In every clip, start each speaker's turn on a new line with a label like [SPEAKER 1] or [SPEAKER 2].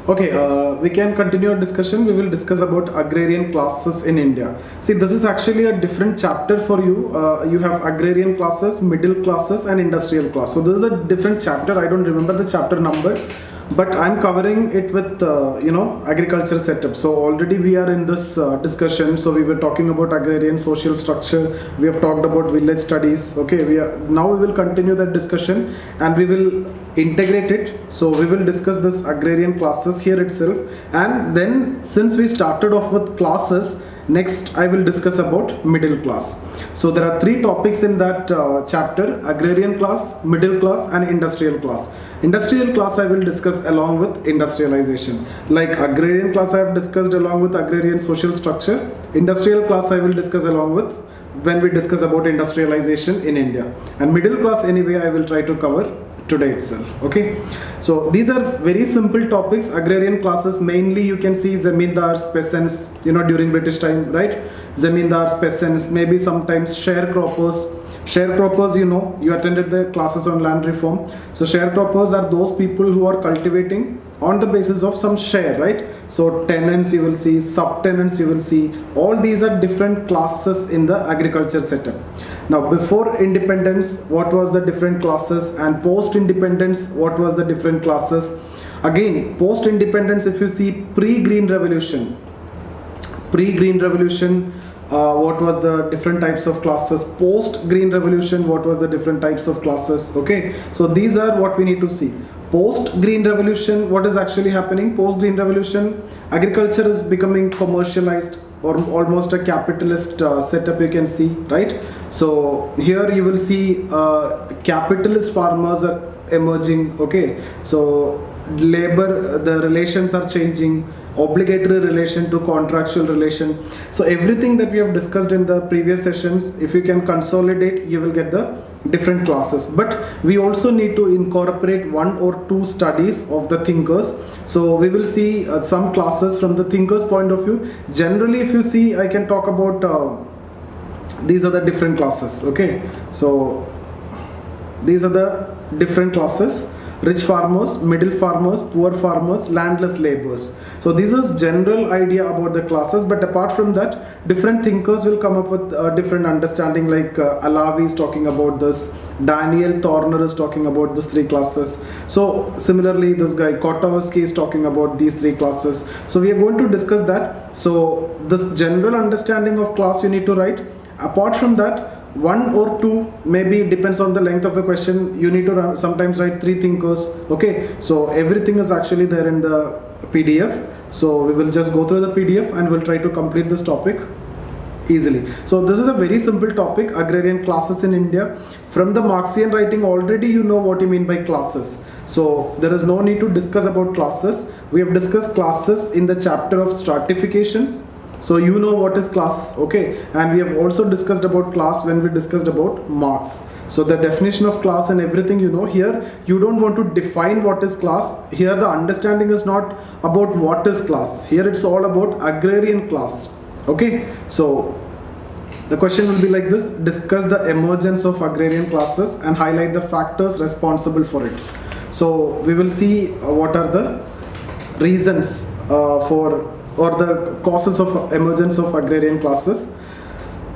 [SPEAKER 1] Okay, we can continue our discussion. We will discuss about agrarian classes in India. See, this is actually a different chapter for you. You have agrarian classes, middle classes, and industrial class. So this is a different chapter. I don't remember the chapter number, but I'm covering it with agriculture setup. So already we are in this discussion. So we were talking about agrarian social structure. We have talked about village studies. Okay, now we will continue that discussion and we will integrate it. So we will discuss this agrarian classes here itself, and then since we started off with classes, next I will discuss about middle class. So there are three topics in that chapter: agrarian class, middle class, and industrial class. Industrial class I will discuss along with industrialization. Like agrarian class I have discussed along with agrarian social structure. Industrial class I will discuss along with when we discuss about industrialization in India. And middle class anyway I will try to cover today itself. Okay, so these are very simple topics. Agrarian classes, mainly you can see zamindars, peasants, during British time, right? Zamindars, peasants, maybe sometimes sharecroppers. Sharecroppers, you attended the classes on land reform. So sharecroppers are those people who are cultivating on the basis of some share, right? So tenants you will see, subtenants you will see, all these are different classes in the agriculture setup. Now before independence, what was the different classes, and post independence, what was the different classes? Again, post independence, if you see pre-green revolution, what was the different types of classes? Post green revolution, what was the different types of classes? Okay, so these are what we need to see. Post green revolution, what is actually happening? Post green revolution, agriculture is becoming commercialized, or almost a capitalist setup you can see, right? So here you will see capitalist farmers are emerging. Okay, so labor, the relations are changing, obligatory relation to contractual relation. So everything that we have discussed in the previous sessions, if you can consolidate, you will get the different classes. But we also need to incorporate one or two studies of the thinkers. So we will see some classes from the thinkers point of view. Generally, if you see, I can talk about these are the different classes. Okay, so these are the different classes: rich farmers, middle farmers, poor farmers, landless laborers. So this is general idea about the classes, but apart from that, different thinkers will come up with different understanding. Like Alavi is talking about this, Daniel Thorner is talking about these three classes. So similarly, this guy Kotowski is talking about these three classes. So we are going to discuss that. So this general understanding of class you need to write. Apart from that, one or two, maybe depends on the length of the question, you need to sometimes write three thinkers. Okay, so everything is actually there in the PDF. So we will just go through the PDF and we'll try to complete this topic easily. So this is a very simple topic, agrarian classes in India. From the Marxian writing, already you know what you mean by classes. So there is no need to discuss about classes. We have discussed classes in the chapter of stratification. So you know what is class, okay? And we have also discussed about class when we discussed about Marx. So the definition of class and everything, here you don't want to define what is class. Here the understanding is not about what is class. Here it's all about agrarian class, okay? So the question will be like this: discuss the emergence of agrarian classes and highlight the factors responsible for it. So we will see what are the reasons or the causes of emergence of agrarian classes.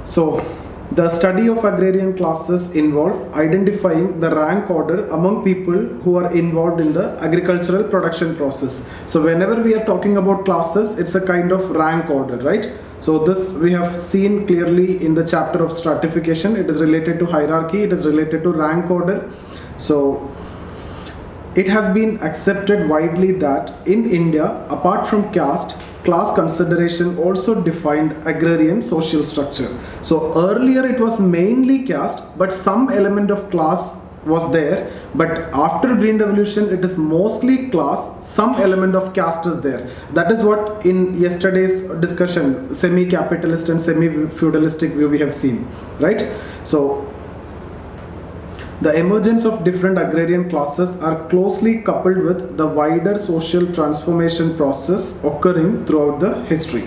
[SPEAKER 1] So the study of agrarian classes involve identifying the rank order among people who are involved in the agricultural production process. So whenever we are talking about classes, it's a kind of rank order, right? So this we have seen clearly in the chapter of stratification. It is related to hierarchy, it is related to rank order. So it has been accepted widely that in India, apart from caste, class consideration also defined agrarian social structure. So earlier it was mainly caste, but some element of class was there. But after Green Revolution, it is mostly class, some element of caste is there. That is what in yesterday's discussion, semi-capitalist and semi-feudalistic view we have seen, right? So the emergence of different agrarian classes are closely coupled with the wider social transformation process occurring throughout the history.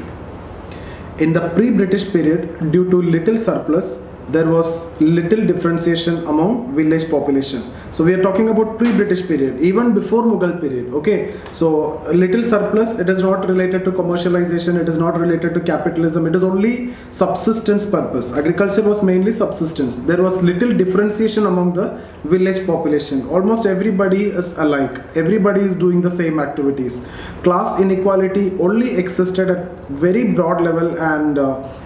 [SPEAKER 1] In the pre-British period, due to little surplus, there was little differentiation among village population. So we are talking about pre-British period, even before Mughal period. Okay, so a little surplus, it is not related to commercialization, it is not related to capitalism, it is only subsistence purpose. Agriculture was mainly subsistence. There was little differentiation among the village population. Almost everybody is alike, everybody is doing the same activities. Class inequality only existed at very broad level, and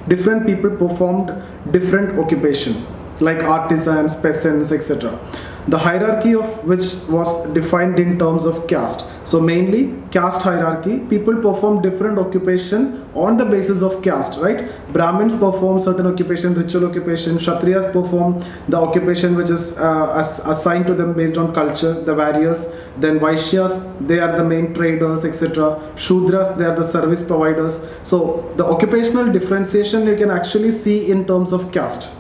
[SPEAKER 1] different people performed different occupation like artisans, peasants, etc. The hierarchy of which was defined in terms of caste. So mainly caste hierarchy, people perform different occupation on the basis of caste, right? Brahmins perform certain occupation, ritual occupation. Kshatriyas perform the occupation which is assigned to them based on culture, the various. Then Vaishyas, they are the main traders, etc. Shudras, they are the service providers. So the occupational differentiation you can actually see in terms of caste.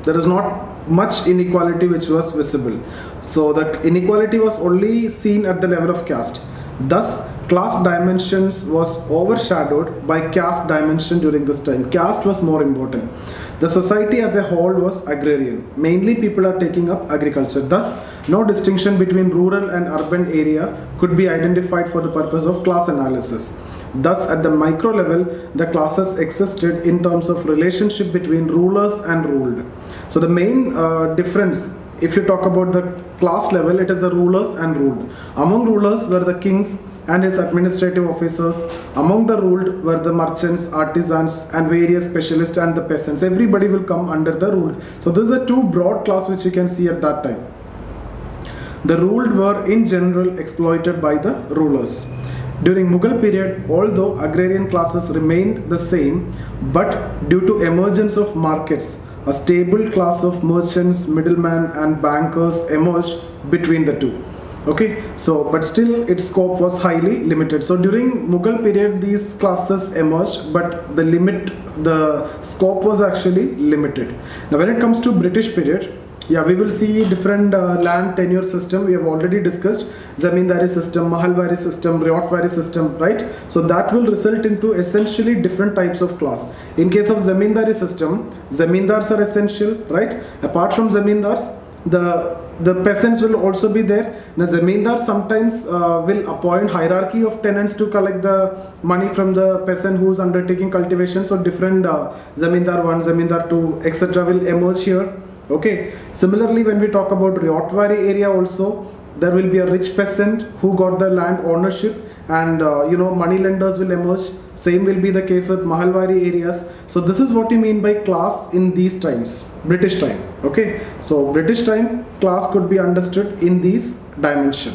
[SPEAKER 1] There is not much inequality which was visible. So that inequality was only seen at the level of caste. Thus, class dimensions was overshadowed by caste dimension during this time. Caste was more important. The society as a whole was agrarian. Mainly people are taking up agriculture. Thus, no distinction between rural and urban area could be identified for the purpose of class analysis. Thus, at the micro level, the classes existed in terms of relationship between rulers and ruled. So the main difference, if you talk about the class level, it is the rulers and ruled. Among rulers were the kings and his administrative officers. Among the ruled were the merchants, artisans, and various specialists and the peasants. Everybody will come under the ruled. So these are two broad class which you can see at that time. The ruled were in general exploited by the rulers. During Mughal period, although agrarian classes remained the same, but due to emergence of markets, a stable class of merchants, middlemen and bankers emerged between the two. Okay, so but still its scope was highly limited. So during Mughal period these classes emerged, but the scope was actually limited. Now when it comes to British period, yeah, we will see different land tenure system. We have already discussed Zamindari system, Mahalwari system, Ryotwari system, right? So that will result into essentially different types of class. In case of Zamindari system, Zamindars are essential, right? Apart from Zamindars, the peasants will also be there. Now Zamindar sometimes will appoint hierarchy of tenants to collect the money from the peasant who is undertaking cultivation. So different Zamindar 1, Zamindar 2, etc. will emerge here. Okay. Similarly, when we talk about Ryotwari area also, there will be a rich peasant who got the land ownership, and money lenders will emerge. Same will be the case with Mahalwari areas. So this is what you mean by class in these times, British time. Okay. So British time, class could be understood in these dimension.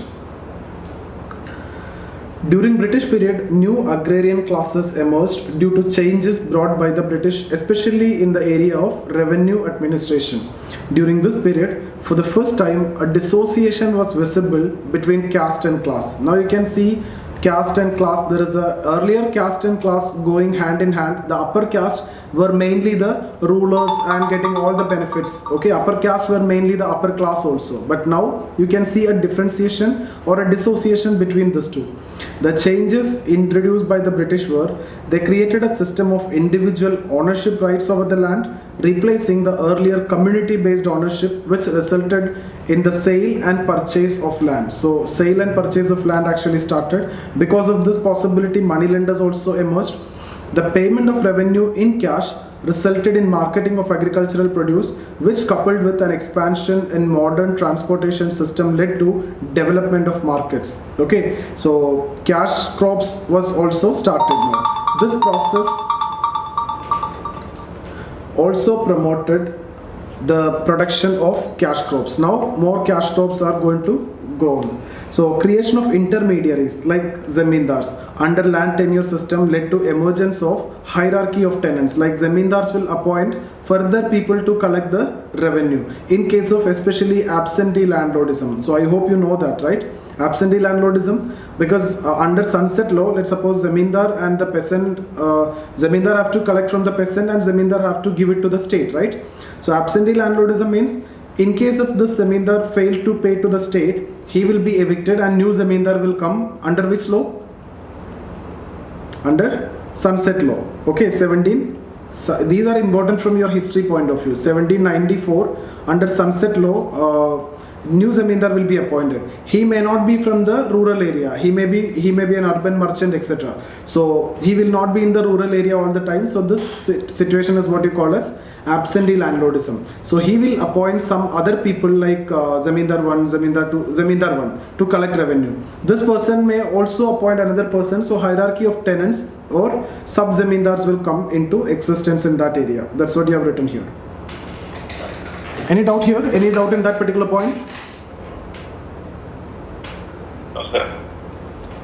[SPEAKER 1] During British period, new agrarian classes emerged due to changes brought by the British, especially in the area of revenue administration. During this period, for the first time, a dissociation was visible between caste and class. Now you can see caste and class. There is a earlier caste and class going hand in hand. The upper caste were mainly the rulers and getting all the benefits. Okay, upper caste were mainly the upper class also. But now you can see a differentiation or a dissociation between these two. The changes introduced by the British were, they created a system of individual ownership rights over the land, replacing the earlier community-based ownership, which resulted in the sale and purchase of land. So sale and purchase of land actually started. Because of this possibility, moneylenders also emerged. The payment of revenue in cash resulted in marketing of agricultural produce, which coupled with an expansion in modern transportation system led to development of markets. Okay, so cash crops was also started now. This process also promoted the production of cash crops. Now more cash crops are going to grow on. So creation of intermediaries like Zamindars under land tenure system led to emergence of hierarchy of tenants. Like Zamindars will appoint further people to collect the revenue in case of especially absentee landlordism. So I hope you know that, right? Absentee landlordism, because under sunset law, let's suppose Zamindar and the peasant, Zamindar have to collect from the peasant and Zamindar have to give it to the state, right? So absentee landlordism means in case of this Zamindar failed to pay to the state, he will be evicted and new Zamindar will come under which law? Under sunset law. Okay, 17. So these are important from your history point of view. 1794, under sunset law, new Zamindar will be appointed. He may not be from the rural area. He may be an urban merchant, etc. So he will not be in the rural area all the time. So this situation is what you call as absentee landlordism. So he will appoint some other people like Zamindar 1, Zamindar 2, Zamindar 1 to collect revenue. This person may also appoint another person. So hierarchy of tenants or sub-Zamindars will come into existence in that area. That's what you have written here. Any doubt here? Any doubt in that particular point?
[SPEAKER 2] No, sir.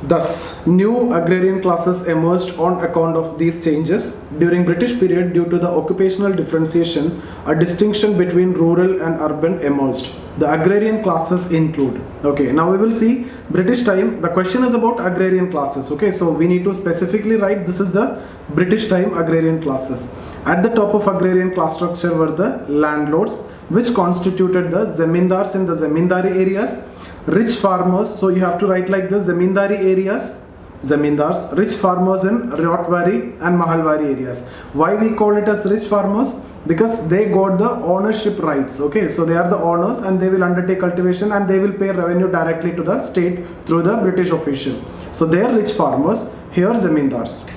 [SPEAKER 1] Thus, new agrarian classes emerged on account of these changes. During British period, due to the occupational differentiation, a distinction between rural and urban emerged. The agrarian classes include. Okay, now we will see British time. The question is about agrarian classes. Okay, so we need to specifically write this is the British time agrarian classes. At the top of agrarian class structure were the landlords, which constituted the Zamindars in the Zamindari areas, rich farmers. So you have to write like the Zamindari areas, Zamindars, rich farmers in Ryotwari and Mahalwari areas. Why we call it as rich farmers? Because they got the ownership rights. Okay, so they are the owners and they will undertake cultivation and they will pay revenue directly to the state through the British official. So they are rich farmers. Here Zamindars.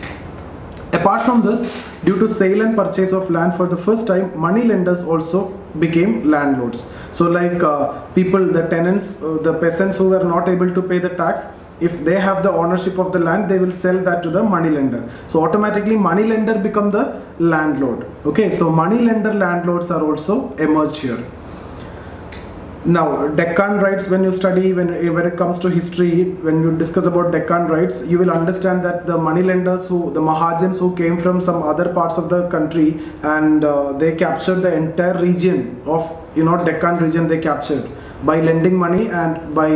[SPEAKER 1] Apart from this, due to sale and purchase of land for the first time, money lenders also became landlords. So like people, the tenants, the peasants who were not able to pay the tax, if they have the ownership of the land, they will sell that to the money lender. So automatically money lender become the landlord. Okay, so money lender landlords are also emerged here. Now, Deccan rights, when you study, when it comes to history, when you discuss about Deccan rights, you will understand that the money lenders, the Mahajans who came from some other parts of the country and they captured the entire region of, Deccan region they captured by lending money and by,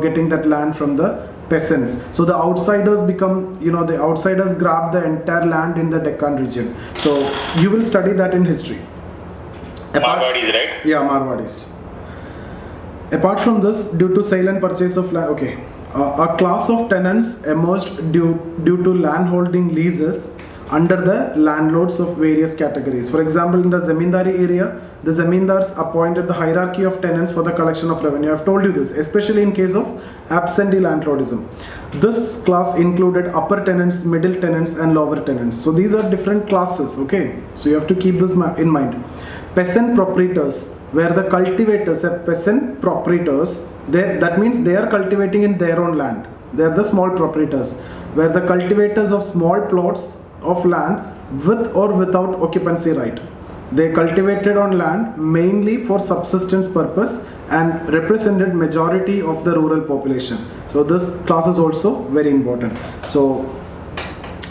[SPEAKER 1] getting that land from the peasants. So the outsiders become, the outsiders grab the entire land in the Deccan region. So you will study that in history.
[SPEAKER 2] Marwadis, right?
[SPEAKER 1] Yeah, Marwadis. Apart from this, due to sale and purchase of land, okay, a class of tenants emerged due to landholding leases under the landlords of various categories. For example, in the Zamindari area, the Zamindars appointed the hierarchy of tenants for the collection of revenue. I've told you this, especially in case of absentee landlordism. This class included upper tenants, middle tenants and lower tenants. So these are different classes, okay? So you have to keep this in mind. Peasant proprietors, where the cultivators are peasant proprietors, that means they are cultivating in their own land. They are the small proprietors, where the cultivators of small plots of land with or without occupancy right. They cultivated on land mainly for subsistence purpose and represented majority of the rural population. So this class is also very important. So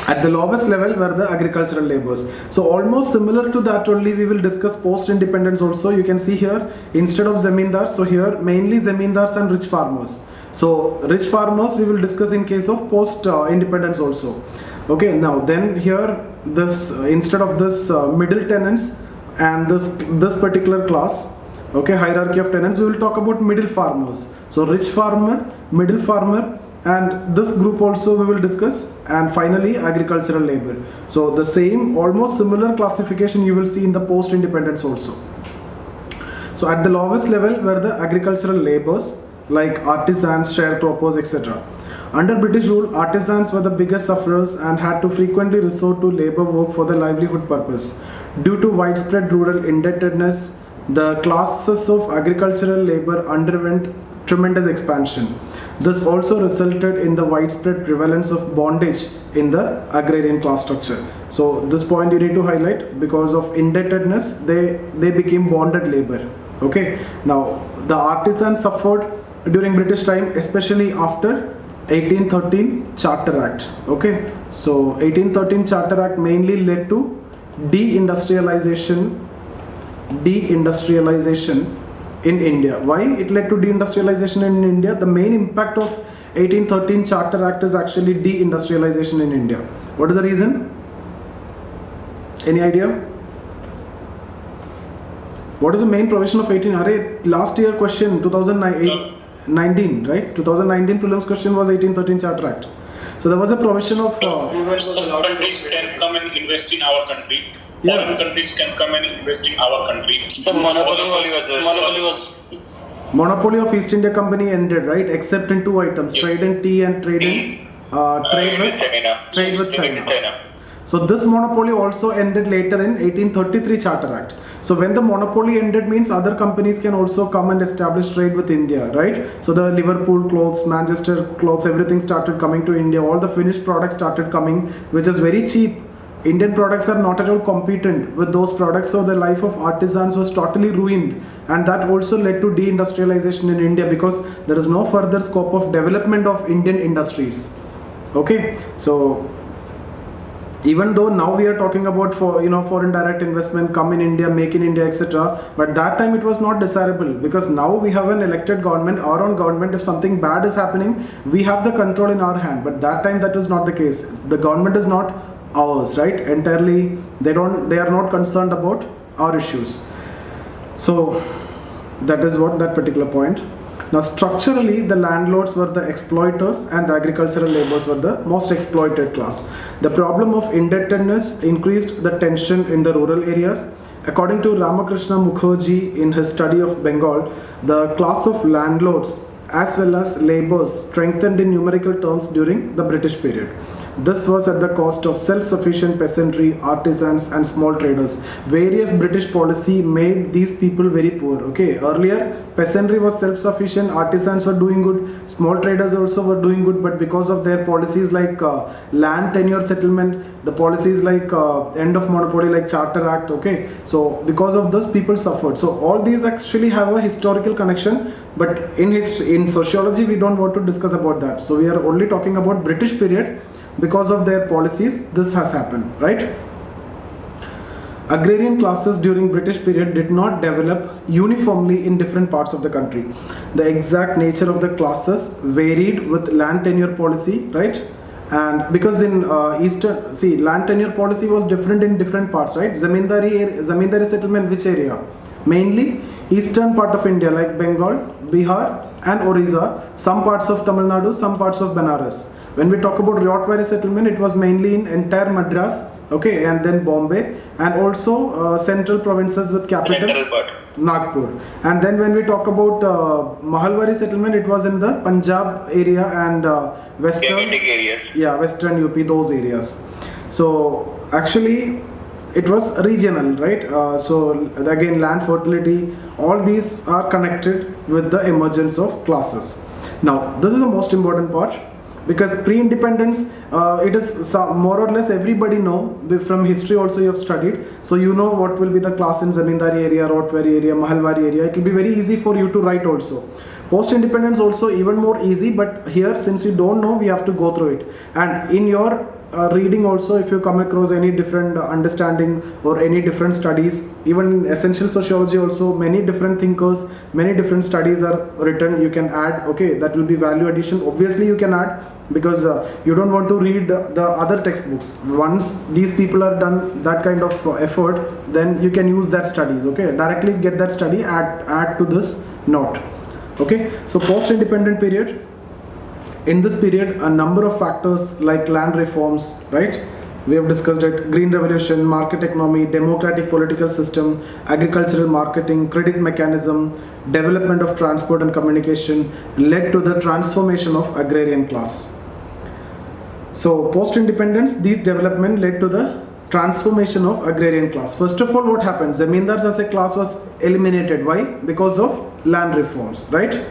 [SPEAKER 1] at the lowest level were the agricultural laborers. So almost similar to that only we will discuss post-independence also. You can see here instead of Zamindars, so here mainly Zamindars and rich farmers. So rich farmers we will discuss in case of post-independence also. Okay, now then here this instead of this middle tenants and this particular class, okay, hierarchy of tenants, we will talk about middle farmers. So rich farmer, middle farmer, and this group also we will discuss, and finally agricultural labor. So the same almost similar classification you will see in the post-independence also. So at the lowest level were the agricultural laborers like artisans, sharecroppers, etc. Under British rule, artisans were the biggest sufferers and had to frequently resort to labor work for the livelihood purpose. Due to widespread rural indebtedness, the classes of agricultural labor underwent tremendous expansion. This also resulted in the widespread prevalence of bondage in the agrarian class structure. So this point you need to highlight, because of indebtedness they became bonded labor. Okay, now the artisans suffered during British time, especially after 1813 Charter Act. Okay, so 1813 Charter Act mainly led to deindustrialization in India. Why it led to deindustrialization in India? The main impact of 1813 Charter Act is actually deindustrialization in India. What is the reason? Any idea? What is the main provision of 18? Last year question 2019, right? 2019 prelims question was 1813 Charter Act. So there was a provision of
[SPEAKER 2] some countries can come and invest in our country. Foreign countries can come and invest in our country.
[SPEAKER 3] The monopoly was
[SPEAKER 1] Monopoly of East India Company ended, right? Except in two items:
[SPEAKER 2] Yes.
[SPEAKER 1] trade in tea and trade with China. So this monopoly also ended later in 1833 Charter Act. So when the monopoly ended means other companies can also come and establish trade with India, right? So the Liverpool clothes, Manchester clothes, everything started coming to India. All the finished products started coming, which is very cheap. Indian products are not at all competent with those products, so the life of artisans was totally ruined, and that also led to deindustrialization in India because there is no further scope of development of Indian industries. Okay, so even though now we are talking about foreign direct investment, come in India, make in India, etc., but that time it was not desirable because now we have an elected government, our own government. If something bad is happening, we have the control in our hand, but that time that was not the case. The government is not ours, right? Entirely, they are not concerned about our issues. So that is what that particular point. Now structurally, the landlords were the exploiters and the agricultural laborers were the most exploited class. The problem of indebtedness increased the tension in the rural areas. According to Ramakrishna Mukherjee in his study of Bengal, the class of landlords as well as laborers strengthened in numerical terms during the British period. This was at the cost of self-sufficient peasantry, artisans and small traders. Various British policy made these people very poor. Okay, earlier peasantry was self-sufficient, artisans were doing good, small traders also were doing good, but because of their policies like land tenure settlement, the policies like end of monopoly like Charter Act, okay, so because of this people suffered. So all these actually have a historical connection, but in sociology we don't want to discuss about that. So we are only talking about British period. Because of their policies, this has happened, right? Agrarian classes during British period did not develop uniformly in different parts of the country. The exact nature of the classes varied with land tenure policy, right? And because in land tenure policy was different in different parts, right? Zamindari settlement, which area? Mainly eastern part of India like Bengal, Bihar and Orissa, some parts of Tamil Nadu, some parts of Benares. When we talk about Ryotwari settlement, it was mainly in entire Madras, okay, and then Bombay, and also central provinces with capital Nagpur. And then when we talk about Mahalwari settlement, it was in the Punjab area and western UP, those areas. So actually, it was regional, right? So again, land fertility, all these are connected with the emergence of classes. Now, this is the most important part. Because pre-independence, it is more or less everybody know, from history also you have studied, so you know what will be the class in Zamindari area, Ryotwari area, Mahalwari area. It will be very easy for you to write also. Post-independence also even more easy, but here since you don't know, we have to go through it. And in your reading also, if you come across any different understanding or any different studies, even in essential sociology also, many different thinkers, many different studies are written, you can add, okay, that will be value addition. Obviously you can add, because you don't want to read the other textbooks. Once these people are done that kind of effort, then you can use that studies, okay, directly get that study, add to this note. Okay, so post-independent period. In this period, a number of factors like land reforms, right? We have discussed it, green revolution, market economy, democratic political system, agricultural marketing, credit mechanism, development of transport and communication led to the transformation of agrarian class. So post-independence, these development led to the transformation of agrarian class. First of all, what happened? Zamindars as a class was eliminated. Why? Because of land reforms, right?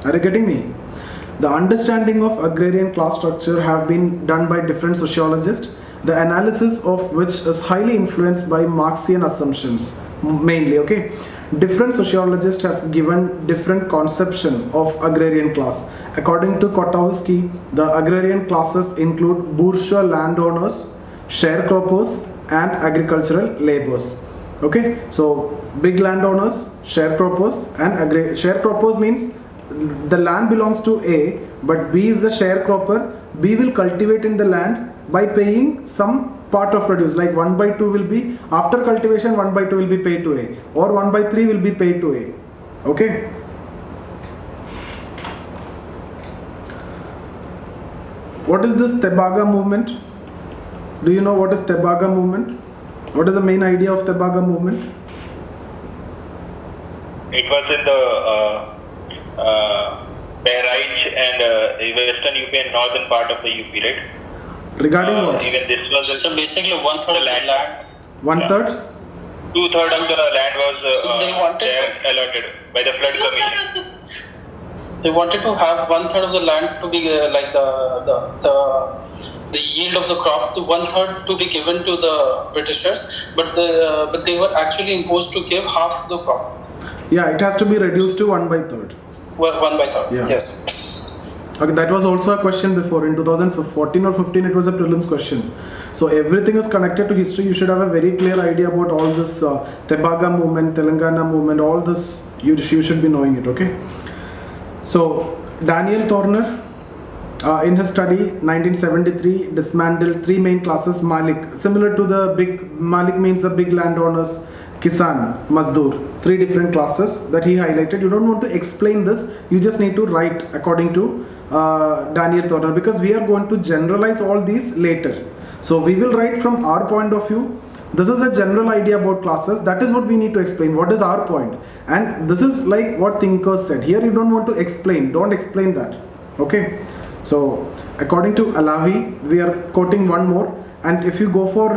[SPEAKER 1] Are you getting me? The understanding of agrarian class structure have been done by different sociologists, the analysis of which is highly influenced by Marxian assumptions, mainly, okay? Different sociologists have given different conception of agrarian class. According to Kotowski, the agrarian classes include bourgeois landowners, sharecroppers and agricultural laborers. Okay, so big landowners, sharecroppers and sharecroppers means the land belongs to A, but B is the sharecropper. B will cultivate in the land by paying some part of produce, like 1/2 will be, after cultivation 1/2 will be paid to A, or 1/3 will be paid to A. Okay. What is this Tebaga movement? Do you know what is Tebaga movement? What is the main idea of Tebaga movement?
[SPEAKER 3] It was in the Bahraich and western UP and northern part of the UP, right?
[SPEAKER 1] Regarding what?
[SPEAKER 3] Even this was
[SPEAKER 2] So basically 1/3 of the land.
[SPEAKER 1] 1/3?
[SPEAKER 3] 2/3 of the land was
[SPEAKER 2] They wanted
[SPEAKER 3] allotted by the flood commission.
[SPEAKER 2] They wanted to have 1/3 of the land to be like the yield of the crop, the 1/3 to be given to the Britishers, but they were actually imposed to give half the crop.
[SPEAKER 1] Yeah, it has to be reduced to 1/3.
[SPEAKER 2] 1/3.
[SPEAKER 1] Yeah.
[SPEAKER 2] Yes.
[SPEAKER 1] Okay, that was also a question before. In 2014 or 15, it was a prelims question. So everything is connected to history. You should have a very clear idea about all this Tebaga movement, Telangana movement, all this. You should be knowing it. Okay. So Daniel Thorner, in his study 1973, dismantled 3 main classes. Malik, similar to the big Malik means the big landowners. Kisan, Mazdoor, 3 different classes that he highlighted. You don't want to explain this. You just need to write according to Daniel Thorner, because we are going to generalize all these later. So we will write from our point of view. This is a general idea about classes. That is what we need to explain. What is our point? And this is like what thinkers said. Here you don't want to explain. Don't explain that. Okay. So according to Alavi, we are quoting one more. And if you go for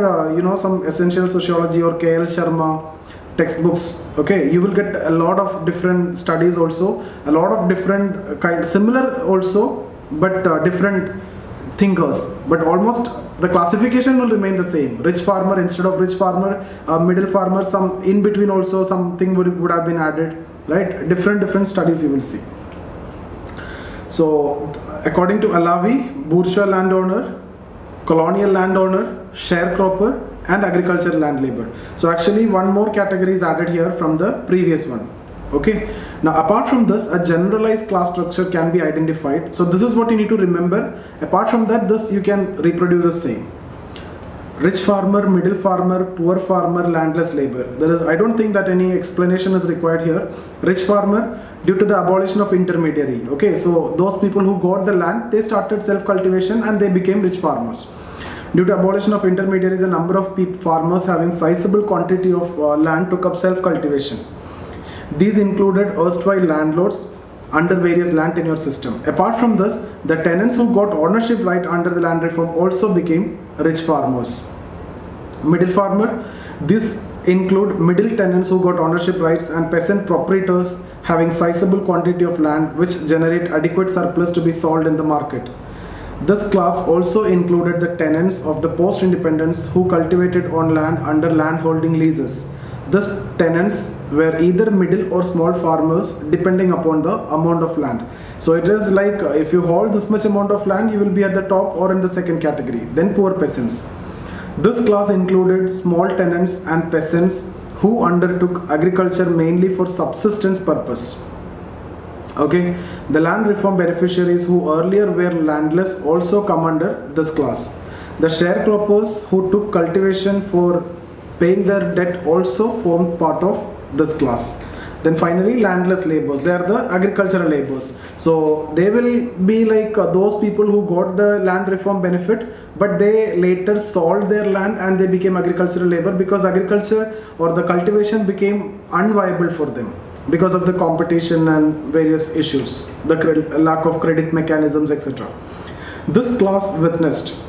[SPEAKER 1] some essential sociology or KL Sharma textbooks, okay, you will get a lot of different studies also, a lot of different similar also, but different thinkers. But almost the classification will remain the same. Rich farmer instead of rich farmer, middle farmer, some in between also something would have been added, right? Different studies you will see. So according to Alavi, bourgeois landowner, colonial landowner, sharecropper, and agricultural land labor. So actually one more category is added here from the previous one. Okay. Now apart from this, a generalized class structure can be identified. So this is what you need to remember. Apart from that, this you can reproduce the same. Rich farmer, middle farmer, poor farmer, landless labor. I don't think that any explanation is required here. Rich farmer, due to the abolition of intermediary. Okay, so those people who got the land, they started self-cultivation and they became rich farmers. Due to abolition of intermediaries, a number of farmers having sizable quantity of land took up self-cultivation. These included erstwhile landlords under various land tenure system. Apart from this, the tenants who got ownership right under the land reform also became rich farmers. Middle farmer, these include middle tenants who got ownership rights and peasant proprietors having sizable quantity of land which generate adequate surplus to be sold in the market. This class also included the tenants of the post-independence who cultivated on land under landholding leases. These tenants were either middle or small farmers depending upon the amount of land. So it is like if you hold this much amount of land, you will be at the top or in the second category. Then poor peasants. This class included small tenants and peasants who undertook agriculture mainly for subsistence purpose. Okay, the land reform beneficiaries who earlier were landless also come under this class. The sharecroppers who took cultivation for paying their debt also formed part of this class. Then finally landless laborers, they are the agricultural laborers. So they will be like those people who got the land reform benefit, but they later sold their land and they became agricultural labor because agriculture or the cultivation became unviable for them because of the competition and various issues, the lack of credit mechanisms, etc. This class witnessed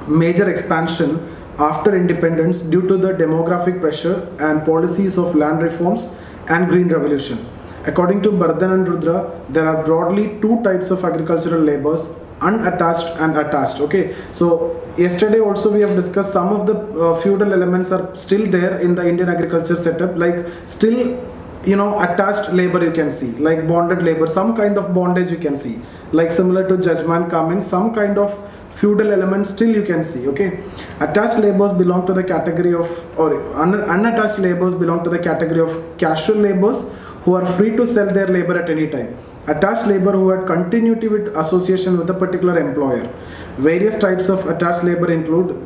[SPEAKER 1] major expansion after independence due to the demographic pressure and policies of land reforms and green revolution. According to Bardhan and Rudra, there are broadly 2 types of agricultural labors, unattached and attached. Okay, so yesterday also we have discussed some of the feudal elements are still there in the Indian agriculture setup, like still attached labor you can see, like bonded labor, some kind of bondage you can see, like similar to judgment come in, some kind of feudal elements still you can see. Okay, attached laborers belong to the category of, or unattached laborers belong to the category of casual laborers who are free to sell their labor at any time. Attached labor who had continuity with association with a particular employer. Various types of attached labor include,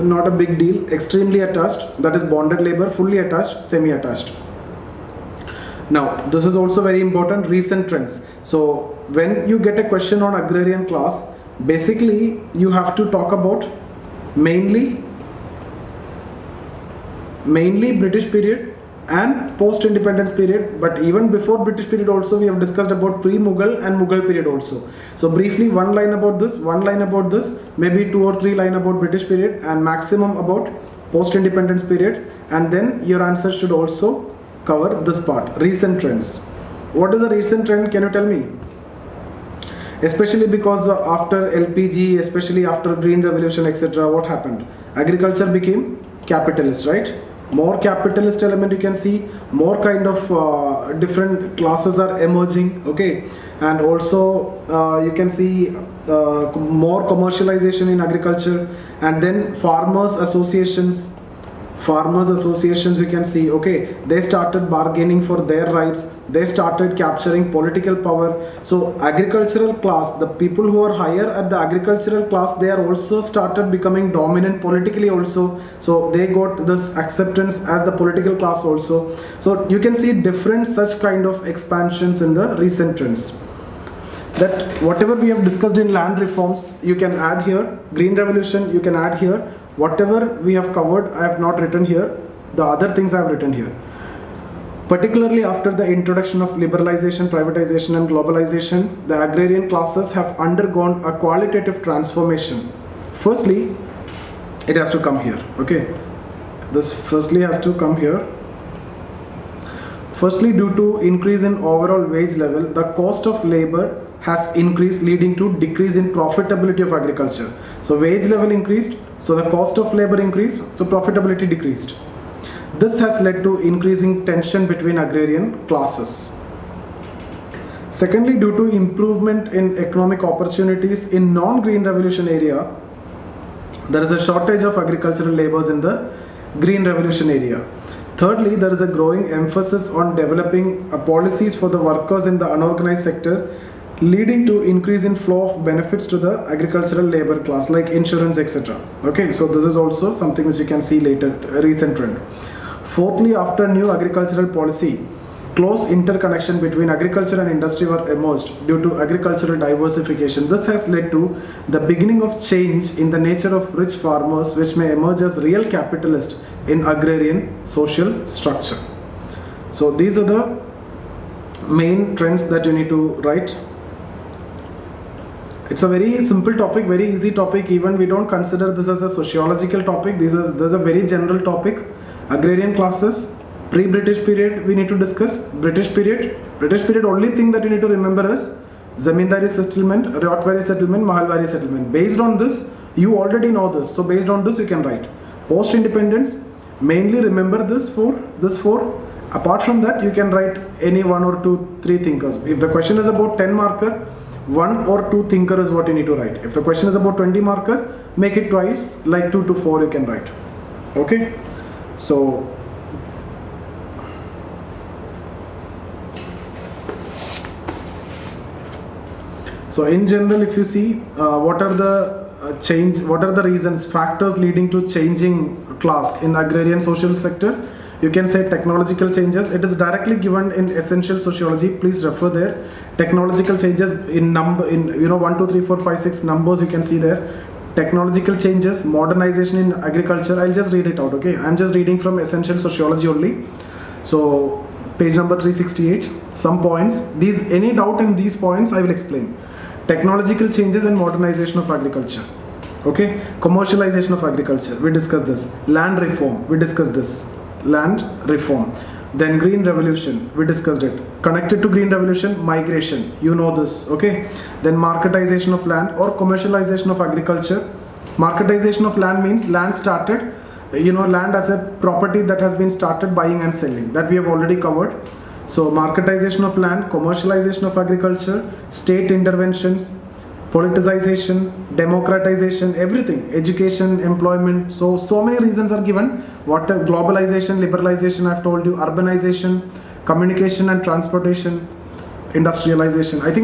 [SPEAKER 1] not a big deal, extremely attached, that is bonded labor, fully attached, semi-attached. Now this is also very important, recent trends. So when you get a question on agrarian class, basically you have to talk about mainly British period, and post-independence period. But even before British period also, we have discussed about pre-Mughal and Mughal period also. So briefly, one line about this, maybe 2 or 3 line about British period, and maximum about post-independence period. And then your answer should also cover this part, recent trends. What is the recent trend? Can you tell me? Especially because after LPG, especially after Green Revolution, etc., what happened? Agriculture became capitalist, right? More capitalist element you can see, more kind of different classes are emerging, okay? And also you can see more commercialization in agriculture, and then farmers associations you can see, okay, they started bargaining for their rights, they started capturing political power. So agricultural class, the people who are higher at the agricultural class, they are also started becoming dominant politically also. So they got this acceptance as the political class also. So you can see different such kind of expansions in the recent trends. That whatever we have discussed in land reforms, you can add here. Green Revolution, you can add here. Whatever we have covered, I have not written here. The other things I have written here. Particularly after the introduction of liberalization, privatization and globalization, the agrarian classes have undergone a qualitative transformation. Firstly, it has to come here, okay? This firstly has to come here. Firstly, due to increase in overall wage level, the cost of labor has increased, leading to decrease in profitability of agriculture. So wage level increased, so the cost of labor increased, so profitability decreased. This has led to increasing tension between agrarian classes. Secondly, due to improvement in economic opportunities in non-green revolution area, there is a shortage of agricultural laborers in the green revolution area. Thirdly, there is a growing emphasis on developing policies for the workers in the unorganized sector, leading to increase in flow of benefits to the agricultural labor class like insurance, etc. Okay, so this is also something which you can see later, a recent trend. Fourthly, after new agricultural policy, close interconnection between agriculture and industry were emerged due to agricultural diversification. This has led to the beginning of change in the nature of rich farmers, which may emerge as real capitalists in agrarian social structure. So these are the main trends that you need to write. It's a very simple topic, very easy topic. Even we don't consider this as a sociological topic. This is a very general topic. Agrarian classes, pre-British period we need to discuss. British period, only thing that you need to remember is Zamindari settlement, Ryotwari settlement, Mahalwari settlement. Based on this, you already know this. So based on this, you can write. Post-independence, mainly remember this four. Apart from that, you can write any 1 or 2, 3 thinkers. If the question is about 10 marker, 1 or 2 thinker is what you need to write. If the question is about 20 marker, make it twice, like 2 to 4 you can write. Okay, so in general, if you see what are the reasons, factors leading to changing class in agrarian social sector, you can say technological changes. It is directly given in essential sociology. Please refer there. Technological changes in 1, 2, 3, 4, 5, 6 numbers you can see there. Technological changes, modernization in agriculture. I'll just read it out, okay? I'm just reading from essential sociology only. So page number 368. Some points. Any doubt in these points, I will explain. Technological changes and modernization of agriculture. Okay, commercialization of agriculture. We discussed this. Land reform. We discussed this. Land reform. Then green revolution, we discussed it. Connected to green revolution, migration, you know this, okay? Then marketization of land or commercialization of agriculture. Marketization of land means land started, land as a property that has been started buying and selling, that we have already covered. So marketization of land, commercialization of agriculture, state interventions, politicization, democratization, everything, education, employment. So many reasons are given. What globalization, liberalization, I've told you, urbanization, communication and transportation, industrialization. I think